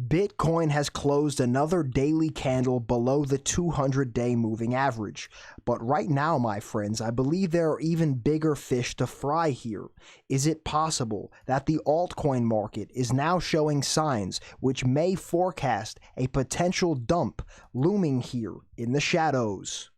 Bitcoin has closed another daily candle below the 200-day moving average. But right now, my friends, I believe there are even bigger fish to fry here. Is it possible that the altcoin market is now showing signs which may forecast a potential dump looming here in the shadows?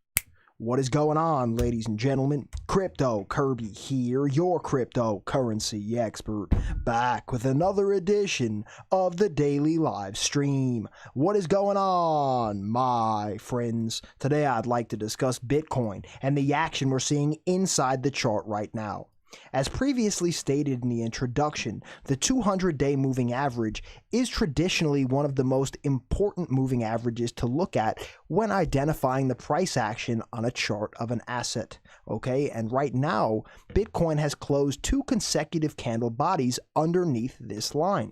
What is going on, ladies and gentlemen? Crypto Kirby here, your cryptocurrency expert, back with another edition of the daily live stream. What is going on, my friends? Today I'd like to discuss Bitcoin and the action we're seeing inside the chart right now. As previously stated in the introduction, the 200-day moving average is traditionally one of the most important moving averages to look at when identifying the price action on a chart of an asset. Okay, and right now, Bitcoin has closed two consecutive candle bodies underneath this line.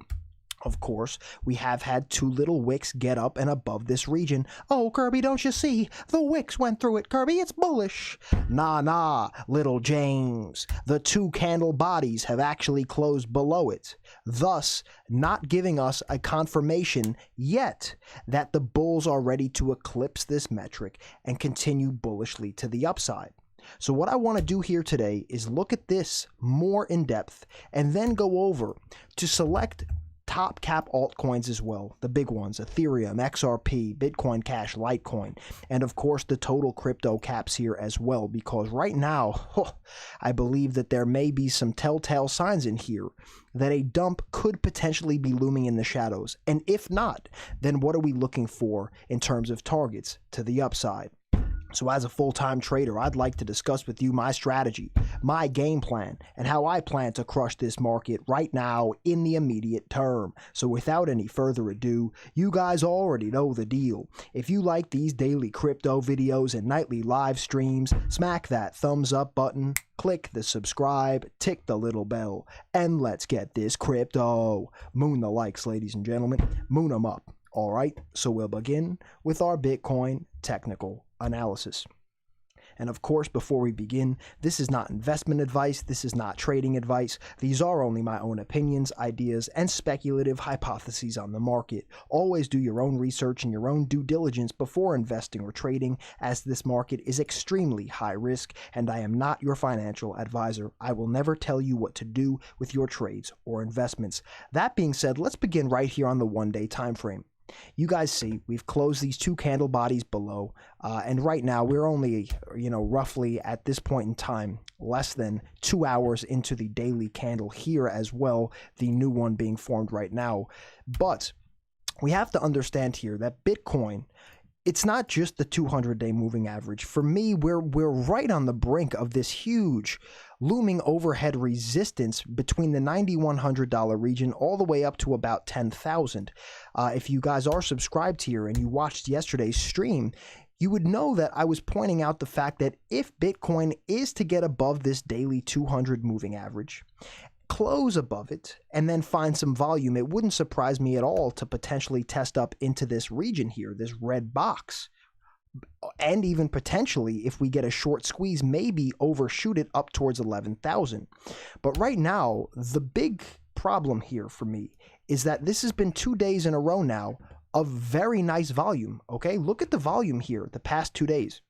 Of course, we have had two little wicks get up and above this region. Oh, Kirby, don't you see? The wicks went through it, Kirby. It's bullish. Nah, little James. The two candle bodies have actually closed below it, thus not giving us a confirmation yet that the bulls are ready to eclipse this metric and continue bullishly to the upside. So what I want to do here today is look at this more in depth and then go over to select top cap altcoins as well, the big ones, Ethereum, XRP, Bitcoin Cash, Litecoin, and of course the total crypto caps here as well, because right now, I believe that there may be some telltale signs in here that a dump could potentially be looming in the shadows. And if not, then what are we looking for in terms of targets to the upside? So as a full-time trader, I'd like to discuss with you my strategy, my game plan, and how I plan to crush this market right now in the immediate term. So without any further ado, you guys already know the deal. If you like these daily crypto videos and nightly live streams, smack that thumbs up button, click the subscribe, tick the little bell, and let's get this crypto. Moon the likes, ladies and gentlemen. Moon them up. All right, so we'll begin with our Bitcoin technical analysis. And of course, before we begin, this is not investment advice, this is not trading advice. These are only my own opinions, ideas, and speculative hypotheses on the market. Always do your own research and your own due diligence before investing or trading, as this market is extremely high risk, and I am not your financial advisor. I will never tell you what to do with your trades or investments. That being said, let's begin right here on the one-day time frame. You guys see, we've closed these two candle bodies below, and right now we're only, roughly at this point in time, less than 2 hours into the daily candle here as well, the new one being formed right now. But we have to understand here that Bitcoin, it's not just the 200-day moving average. For me, we're right on the brink of this huge looming overhead resistance between the $9,100 region all the way up to about 10,000. If you guys are subscribed here and you watched yesterday's stream, you would know that I was pointing out the fact that if Bitcoin is to get above this daily 200 moving average, close above it, and then find some volume, it wouldn't surprise me at all to potentially test up into this region here, this red box. And even potentially, if we get a short squeeze, maybe overshoot it up towards 11,000. But right now, the big problem here for me is that this has been 2 days in a row now of very nice volume. Okay, look at the volume here the past 2 days.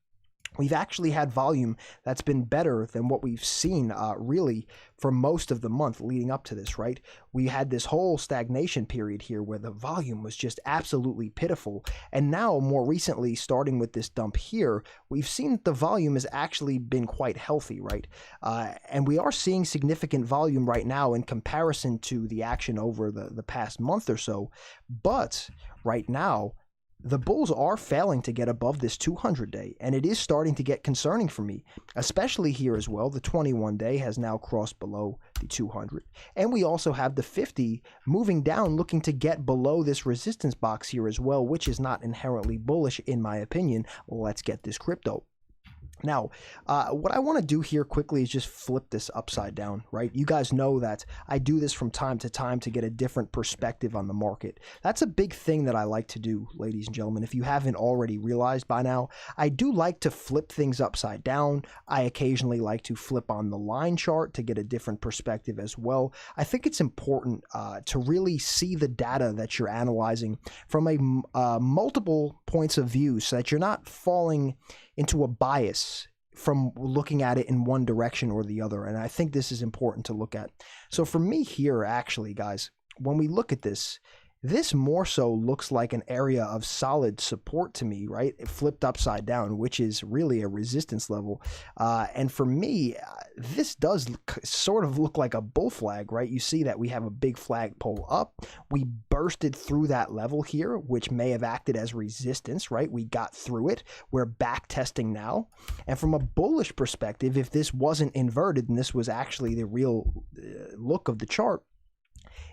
We've actually had volume that's been better than what we've seen really for most of the month leading up to this, right? We had this whole stagnation period here where the volume was just absolutely pitiful. And now, more recently, starting with this dump here, we've seen that the volume has actually been quite healthy, right? And we are seeing significant volume right now in comparison to the action over the past month or so. But right now, the bulls are failing to get above this 200-day, and it is starting to get concerning for me, especially here as well. The 21-day has now crossed below the 200, and we also have the 50 moving down, looking to get below this resistance box here as well, which is not inherently bullish in my opinion. Let's get this crypto. Now, what I want to do here quickly is just flip this upside down, right? You guys know that I do this from time to time to get a different perspective on the market. That's a big thing that I like to do, ladies and gentlemen. If you haven't already realized by now, I do like to flip things upside down. I occasionally like to flip on the line chart to get a different perspective as well. I think it's important to really see the data that you're analyzing from a multiple points of view so that you're not falling into a bias from looking at it in one direction or the other. And I think this is important to look at. So for me here, actually, guys, when we look at this, this more so looks like an area of solid support to me, right? It flipped upside down, which is really a resistance level. And for me, this does sort of look like a bull flag, right? You see that we have a big flag pull up. We bursted through that level here, which may have acted as resistance, right? We got through it. We're back testing now. And from a bullish perspective, if this wasn't inverted and this was actually the real look of the chart,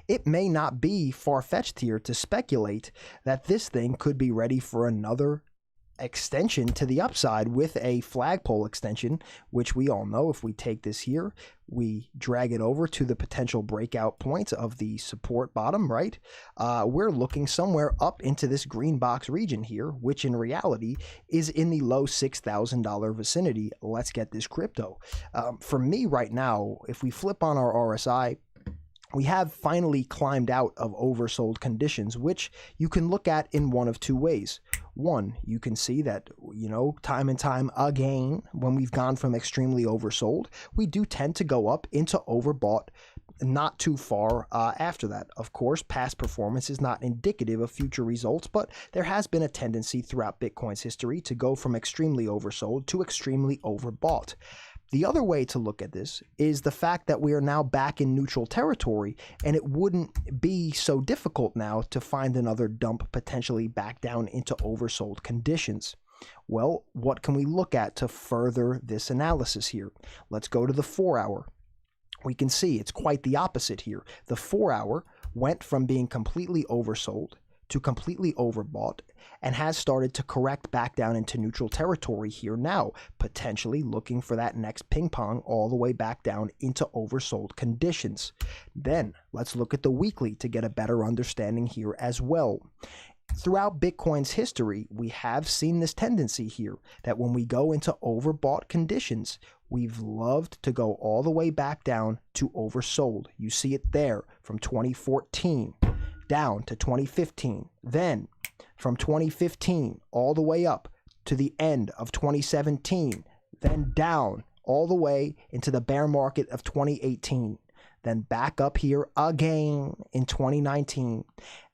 it may not be far-fetched here to speculate that this thing could be ready for another extension to the upside with a flagpole extension, which we all know if we take this here, we drag it over to the potential breakout point of the support bottom, right? We're looking somewhere up into this green box region here, which in reality is in the low $6,000 vicinity. Let's get this crypto. For me right now, if we flip on our RSI, we have finally climbed out of oversold conditions, which you can look at in one of two ways. One, you can see that, time and time again, when we've gone from extremely oversold, we do tend to go up into overbought not too far after that. Of course, past performance is not indicative of future results, but there has been a tendency throughout Bitcoin's history to go from extremely oversold to extremely overbought. The other way to look at this is the fact that we are now back in neutral territory, and it wouldn't be so difficult now to find another dump potentially back down into oversold conditions. Well, what can we look at to further this analysis here? Let's go to the 4-hour. We can see it's quite the opposite here. The 4-hour went from being completely oversold to completely overbought and has started to correct back down into neutral territory here now, potentially looking for that next ping pong all the way back down into oversold conditions. Then let's look at the weekly to get a better understanding here as well. Throughout Bitcoin's history, we have seen this tendency here that when we go into overbought conditions, we've loved to go all the way back down to oversold. You see it there from 2014 down to 2015, then from 2015 all the way up to the end of 2017, then down all the way into the bear market of 2018, then back up here again in 2019.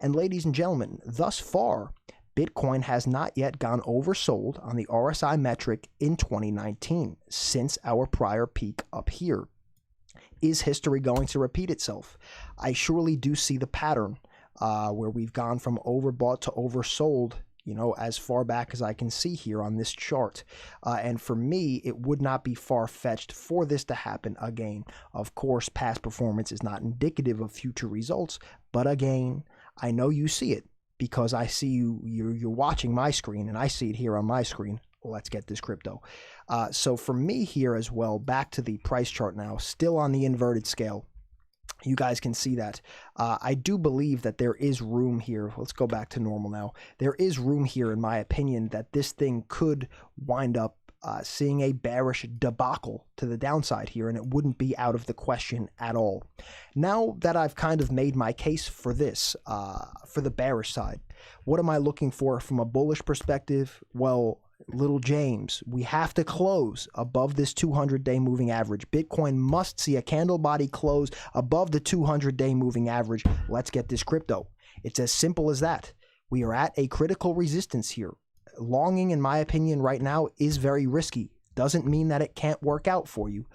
And ladies and gentlemen, thus far, Bitcoin has not yet gone oversold on the RSI metric in 2019 since our prior peak up here. Is history going to repeat itself? I surely do see the pattern where we've gone from overbought to oversold, as far back as I can see here on this chart. And for me, it would not be far-fetched for this to happen again. Of course, past performance is not indicative of future results, but again, I know you see it because I see you're watching my screen and I see it here on my screen. Let's get this crypto. So for me here as well, back to the price chart now, still on the inverted scale. You guys can see that. I do believe that there is room here. Let's go back to normal now. There is room here, in my opinion, that this thing could wind up seeing a bearish debacle to the downside here, and it wouldn't be out of the question at all. Now that I've kind of made my case for this, for the bearish side, what am I looking for from a bullish perspective? Well, little James, we have to close above this 200-day moving average. Bitcoin must see a candle body close above the 200-day moving average. Let's get this crypto. It's as simple as that. We are at a critical resistance here. Longing, in my opinion, right now is very risky. Doesn't mean that it can't work out for you,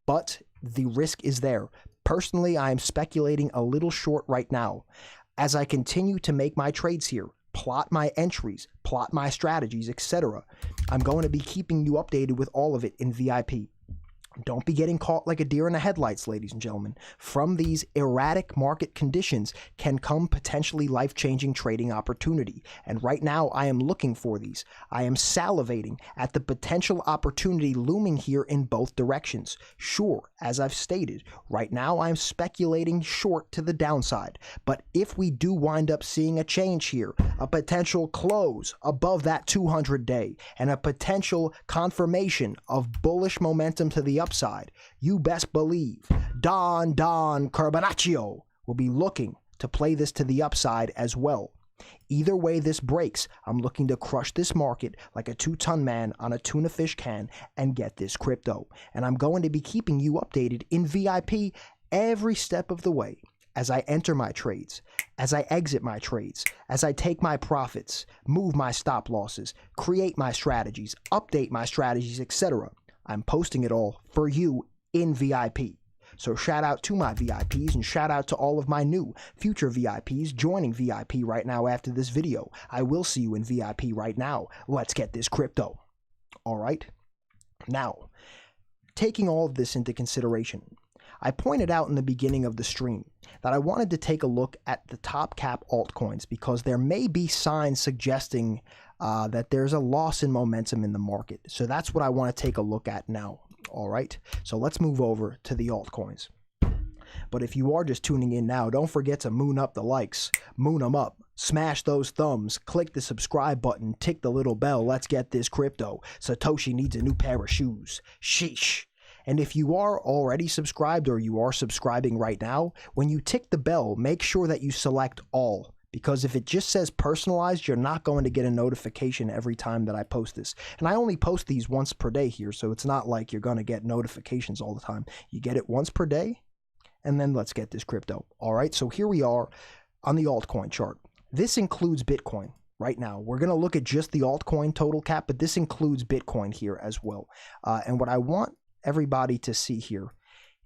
but the risk is there. Personally, I am speculating a little short right now. As I continue to make my trades here, plot my entries, plot my strategies, etc., I'm going to be keeping you updated with all of it in VIP. Don't be getting caught like a deer in the headlights, ladies and gentlemen. From these erratic market conditions can come potentially life-changing trading opportunity. And right now, I am looking for these. I am salivating at the potential opportunity looming here in both directions. Sure, as I've stated, right now I'm speculating short to the downside. But if we do wind up seeing a change here, a potential close above that 200-day, and a potential confirmation of bullish momentum to the upside, you best believe Don Carbonaccio will be looking to play this to the upside as well. Either way this breaks, I'm looking to crush this market like a 2-ton man on a tuna fish can and get this crypto. And I'm going to be keeping you updated in VIP every step of the way, as I enter my trades, as I exit my trades, as I take my profits, move my stop losses, create my strategies, update my strategies, etc. I'm posting it all for you in VIP. So shout out to my VIPs and shout out to all of my new future VIPs joining VIP right now after this video. I will see you in VIP right now. Let's get this crypto. All right. Now, taking all of this into consideration, I pointed out in the beginning of the stream that I wanted to take a look at the top cap altcoins because there may be signs suggesting that there's a loss in momentum in the market. So that's what I want to take a look at now. All right, so let's move over to the altcoins. But if you are just tuning in now, don't forget to moon up the likes, moon them up, smash those thumbs, click the subscribe button, tick the little bell. Let's get this crypto. Satoshi needs a new pair of shoes. Sheesh. And if you are already subscribed or you are subscribing right now, when you tick the bell, make sure that you select all. Because if it just says personalized, you're not going to get a notification every time that I post this. And I only post these once per day here, so it's not like you're going to get notifications all the time. You get it once per day, and then let's get this crypto. All right, so here we are on the altcoin chart. This includes Bitcoin right now. We're going to look at just the altcoin total cap, but this includes Bitcoin here as well. And what I want everybody to see here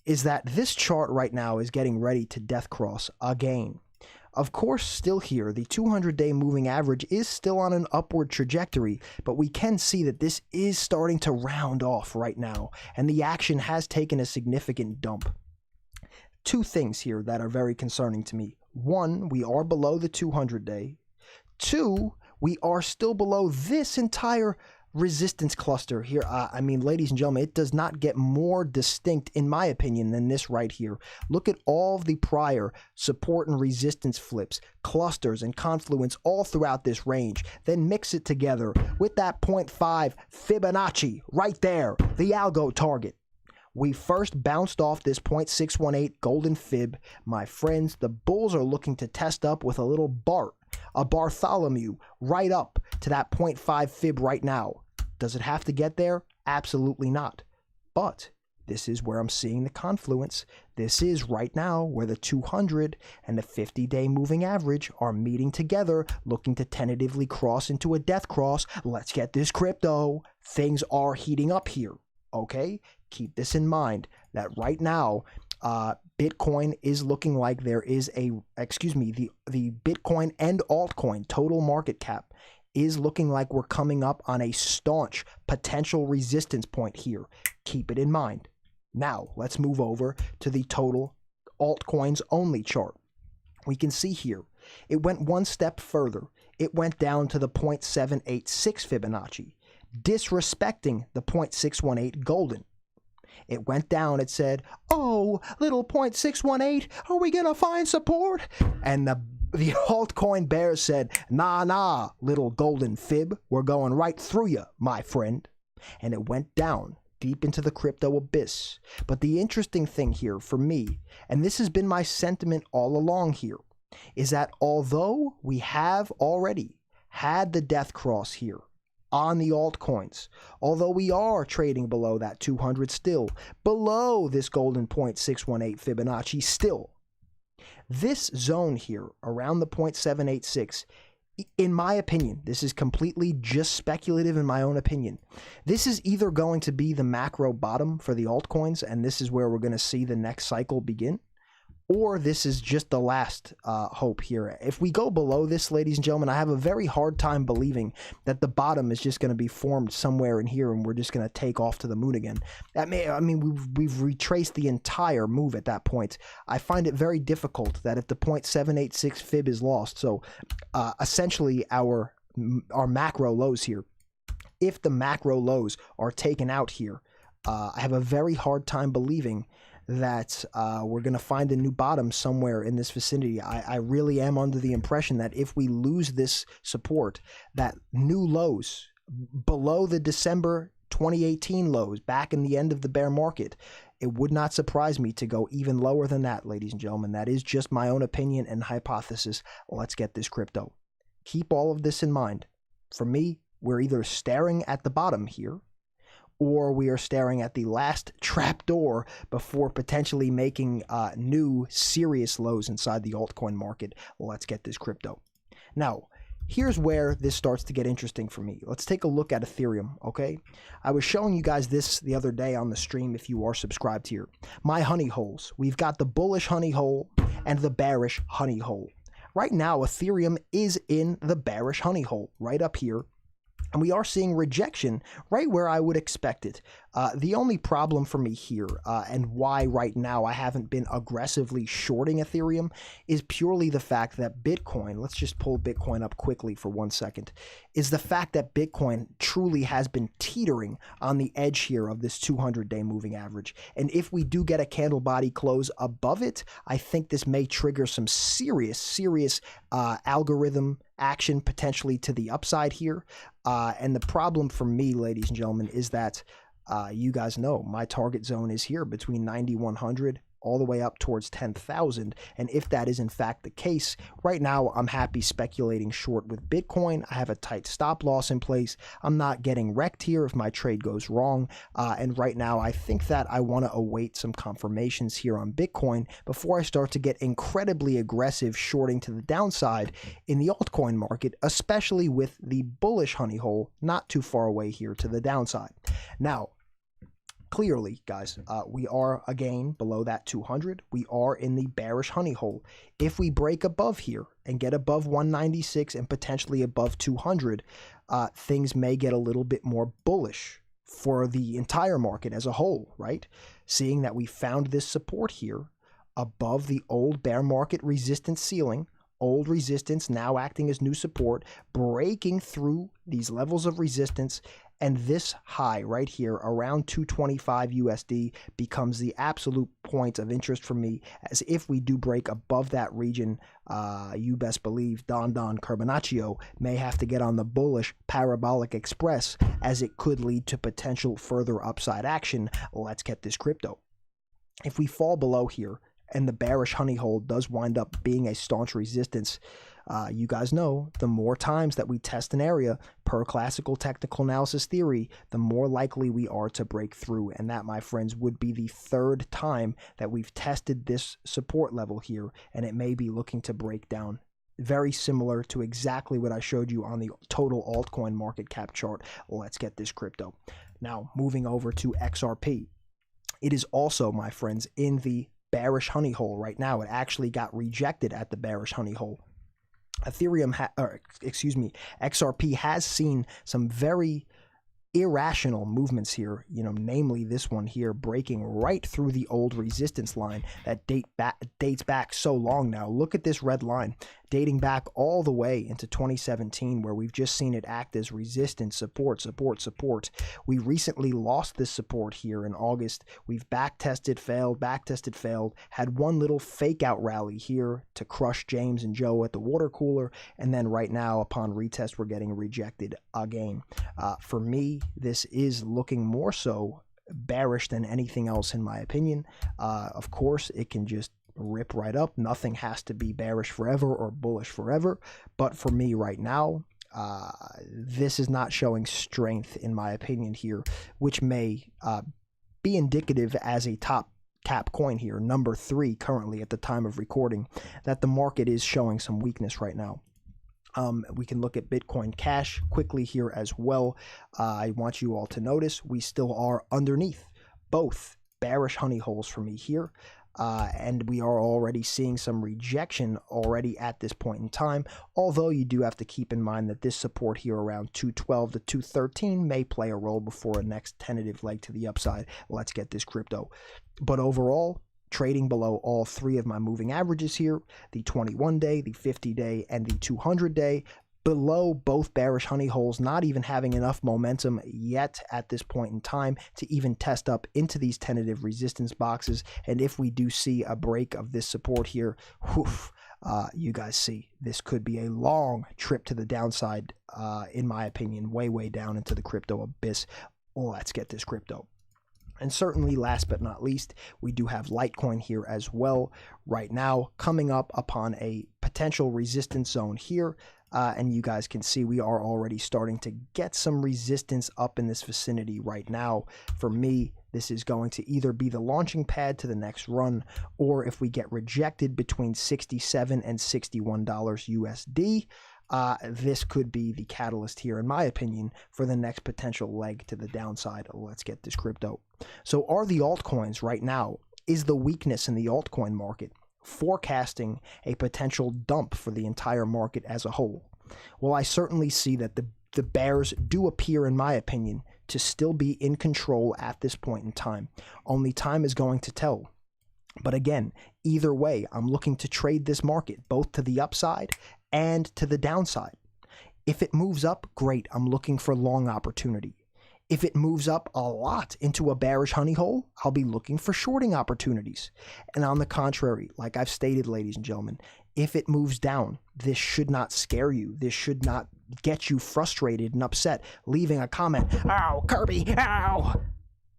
is that this chart right now is getting ready to death cross again. Of course, still here, the 200-day moving average is still on an upward trajectory, but we can see that this is starting to round off right now, and the action has taken a significant dump. Two things here that are very concerning to me. One, we are below the 200-day. Two, we are still below this entire resistance cluster here. I mean, ladies and gentlemen, it does not get more distinct, in my opinion, than this right here. Look at all of the prior support and resistance flips, clusters and confluence all throughout this range. Then mix it together with that 0.5 Fibonacci right there, the algo target. We first bounced off this 0.618 golden fib. My friends, the bulls are looking to test up with a little Bart, a Bartholomew, right up to that 0.5 fib right now. Does it have to get there? Absolutely not. But this is where I'm seeing the confluence. This is right now where the 200 and the 50-day moving average are meeting together, looking to tentatively cross into a death cross. Let's get this crypto. Things are heating up here. Okay? Keep this in mind that right now, Bitcoin is looking like there is the Bitcoin and altcoin total market cap is looking like we're coming up on a staunch potential resistance point here. Keep it in mind. Now, let's move over to the total altcoins only chart. We can see here, it went one step further. It went down to the 0.786 Fibonacci, disrespecting the 0.618 golden. It went down, it said, oh, little 0.618, are we going to find support? And the altcoin bears said, nah, little golden fib, we're going right through you, my friend. And it went down deep into the crypto abyss. But the interesting thing here for me, and this has been my sentiment all along here, is that although we have already had the death cross here, on the altcoins, although we are trading below that 200 still, below this golden 0.618 Fibonacci still, this zone here around the 0.786, in my opinion, this is completely just speculative in my own opinion, this is either going to be the macro bottom for the altcoins, and this is where we're going to see the next cycle begin, or this is just the last hope here. If we go below this, ladies and gentlemen, I have a very hard time believing that the bottom is just going to be formed somewhere in here and we're just going to take off to the moon again. We've retraced the entire move at that point. I find it very difficult that if the 0.786 fib is lost, so essentially our macro lows here, if the macro lows are taken out here, I have a very hard time believing that we're going to find a new bottom somewhere in this vicinity. I really am under the impression that if we lose this support, that new lows below the December 2018 lows back in the end of the bear market, it would not surprise me to go even lower than that, ladies and gentlemen. That is just my own opinion and hypothesis. Let's get this crypto. Keep all of this in mind. For me, we're either staring at the bottom here, or we are staring at the last trap door before potentially making new serious lows inside the altcoin market. Let's get this crypto. Now, here's where this starts to get interesting for me. Let's take a look at Ethereum, okay? I was showing you guys this the other day on the stream if you are subscribed here. My honey holes. We've got the bullish honey hole and the bearish honey hole. Right now, Ethereum is in the bearish honey hole, right up here. And we are seeing rejection right where I would expect it. The only problem for me here, and why right now I haven't been aggressively shorting Ethereum, is purely the fact that Bitcoin, let's just pull Bitcoin up quickly for 1 second, is the fact that Bitcoin truly has been teetering on the edge here of this 200-day moving average. And if we do get a candle body close above it, I think this may trigger some serious algorithm action potentially to the upside here. And the problem for me, ladies and gentlemen, is that you guys know my target zone is here between 9,100 all the way up towards 10,000. And if that is in fact the case, right now I'm happy speculating short with Bitcoin. I have a tight stop loss in place. I'm not getting wrecked here if my trade goes wrong. And right now I think that I want to await some confirmations here on Bitcoin before I start to get incredibly aggressive shorting to the downside in the altcoin market, especially with the bullish honey hole not too far away here to the downside. Now, clearly, guys, we are again below that 200. We are in the bearish honey hole. If we break above here and get above 196 and potentially above 200, things may get a little bit more bullish for the entire market as a whole, right? Seeing that we found this support here above the old bear market resistance ceiling, old resistance now acting as new support, breaking through these levels of resistance, and this high right here around 225 USD becomes the absolute point of interest for me, as if we do break above that region, you best believe Don Carbonaccio may have to get on the bullish parabolic express, as it could lead to potential further upside action. Let's get this crypto. If we fall below here and the bearish honey hole does wind up being a staunch resistance, you guys know the more times that we test an area per classical technical analysis theory, the more likely we are to break through. And that, my friends, would be the third time that we've tested this support level here, and it may be looking to break down. Very similar to exactly what I showed you on the total altcoin market cap chart. Let's get this crypto. Now, moving over to XRP. It is also, my friends, in the bearish honey hole right now. It actually got rejected at the bearish honey hole. XRP has seen some very irrational movements here, namely this one here breaking right through the old resistance line that dates back so long now. Look at this red line dating back all the way into 2017, where we've just seen it act as resistance, support. We recently lost this support here in August. We've back tested, failed, had one little fake out rally here to crush James and Joe at the water cooler, and then right now upon retest we're getting rejected again. For me, this is looking more so bearish than anything else in my opinion. Of course, it can just rip right up. Nothing has to be bearish forever or bullish forever. But for me right now, this is not showing strength in my opinion here, which may be indicative as a top cap coin here, number 3 currently at the time of recording, that the market is showing some weakness right now. We can look at Bitcoin Cash quickly here as well. I want you all to notice we still are underneath both bearish honey holes for me here. and we are already seeing some rejection already at this point in time, although you do have to keep in mind that this support here around 212 to 213 may play a role before a next tentative leg to the upside. Let's get this crypto. But overall, trading below all three of my moving averages here, the 21-day, the 50-day, and the 200-day, below both bearish honey holes, not even having enough momentum yet at this point in time to even test up into these tentative resistance boxes. And if we do see a break of this support here, you guys see this could be a long trip to the downside, in my opinion, way down into the crypto abyss. Let's get this crypto. And certainly, last but not least, we do have Litecoin here as well right now, coming up upon a potential resistance zone here. And you guys can see we are already starting to get some resistance up in this vicinity right now. For me, this is going to either be the launching pad to the next run, or if we get rejected between $67 and $61 USD, this could be the catalyst here, in my opinion, for the next potential leg to the downside. Let's get this crypto. So are the altcoins right now, is the weakness in the altcoin market forecasting a potential dump for the entire market as a whole? Well, I certainly see that the bears do appear, in my opinion, to still be in control at this point in time. Only time is going to tell. But again, either way, I'm looking to trade this market both to the upside and to the downside. If it moves up, great, I'm looking for long opportunity. If it moves up a lot into a bearish honey hole, I'll be looking for shorting opportunities. And on the contrary, like I've stated, ladies and gentlemen, if it moves down, this should not scare you. This should not get you frustrated and upset, leaving a comment, "Ow, Kirby, ow!"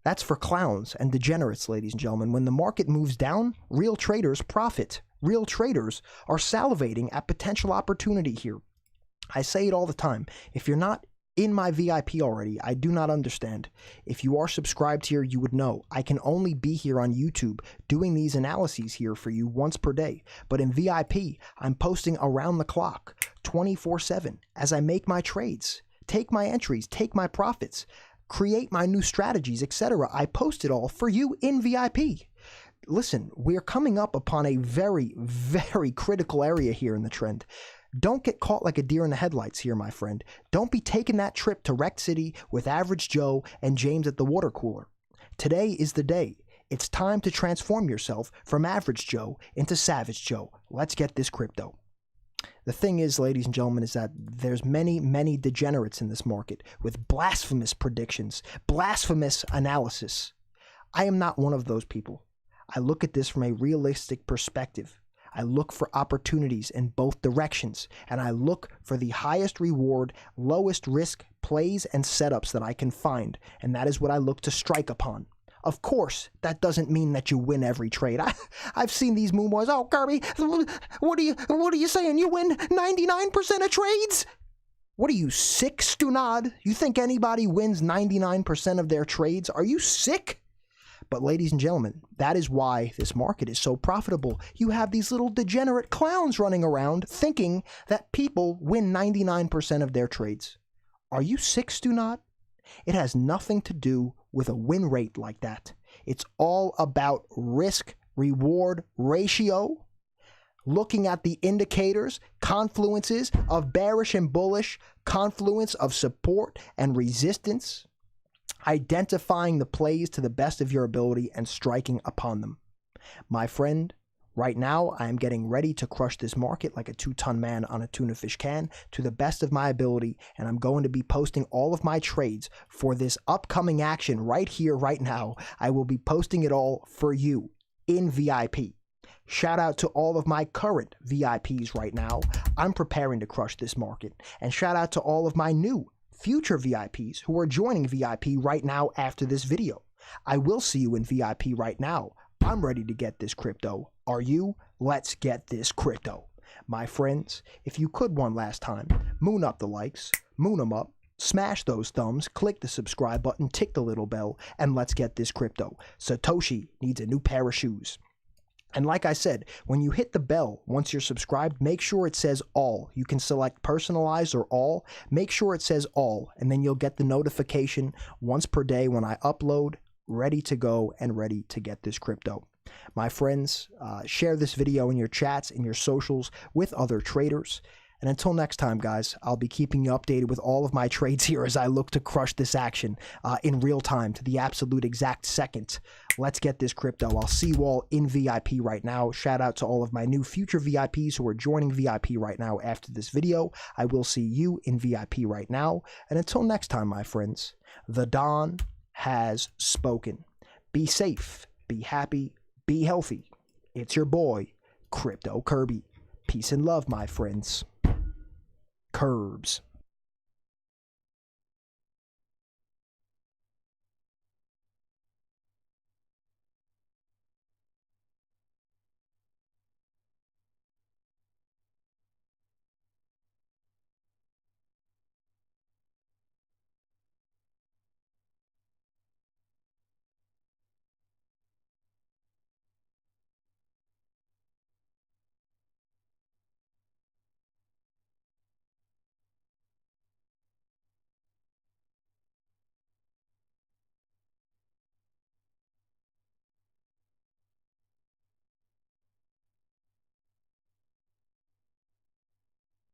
That's for clowns and degenerates, ladies and gentlemen. When the market moves down, real traders profit. Real traders are salivating at potential opportunity here. I say it all the time. If you're not in my VIP already, I do not understand. If you are subscribed here, you would know I can only be here on YouTube doing these analyses here for you once per day. But in VIP, I'm posting around the clock, 24/7, as I make my trades, take my entries, take my profits, create my new strategies, etc. I post it all for you in VIP. Listen, we're coming up upon a very critical area here in the trend. Don't get caught like a deer in the headlights here, my friend. Don't be taking that trip to Wreck City with Average Joe and James at the water cooler. Today is the day. It's time to transform yourself from Average Joe into Savage Joe. Let's get this crypto. The thing is, ladies and gentlemen, is that there's many degenerates in this market with blasphemous predictions, blasphemous analysis. I am not one of those people. I look at this from a realistic perspective. I look for opportunities in both directions, and I look for the highest reward, lowest risk plays and setups that I can find, and that is what I look to strike upon. Of course, that doesn't mean that you win every trade. I've seen these moon boys. "Oh, Kirby, what are you saying? You win 99% of trades?" What are you, sick, Stunad? You think anybody wins 99% of their trades? Are you sick? But ladies and gentlemen, that is why this market is so profitable. You have these little degenerate clowns running around thinking that people win 99% of their trades. Are you sick, Stunad? It has nothing to do with a win rate like that. It's all about risk-reward ratio, looking at the indicators, confluences of bearish and bullish, confluence of support and resistance, identifying the plays to the best of your ability and striking upon them. My friend, right now I am getting ready to crush this market like a 2-ton man on a tuna fish can to the best of my ability, and I'm going to be posting all of my trades for this upcoming action right here, right now. I will be posting it all for you in VIP. Shout out to all of my current VIPs right now. I'm preparing to crush this market. And shout out to all of my new future VIPs who are joining VIP right now after this video. I will see you in VIP right now. I'm ready to get this crypto. Are you? Let's get this crypto. My friends, if you could one last time, moon up the likes, moon them up, smash those thumbs, click the subscribe button, tick the little bell, and let's get this crypto. Satoshi needs a new pair of shoes. And like I said, when you hit the bell, once you're subscribed, make sure it says all. You can select personalized or all. Make sure it says all, and then you'll get the notification once per day when I upload, ready to go and ready to get this crypto. My friends, share this video in your chats, in your socials with other traders. And until next time, guys, I'll be keeping you updated with all of my trades here as I look to crush this action in real time to the absolute exact second. Let's get this crypto. I'll see you all in VIP right now. Shout out to all of my new future VIPs who are joining VIP right now after this video. I will see you in VIP right now. And until next time, my friends, the Don has spoken. Be safe, be happy, be healthy. It's your boy, Crypto Kirby. Peace and love, my friends. Curbs.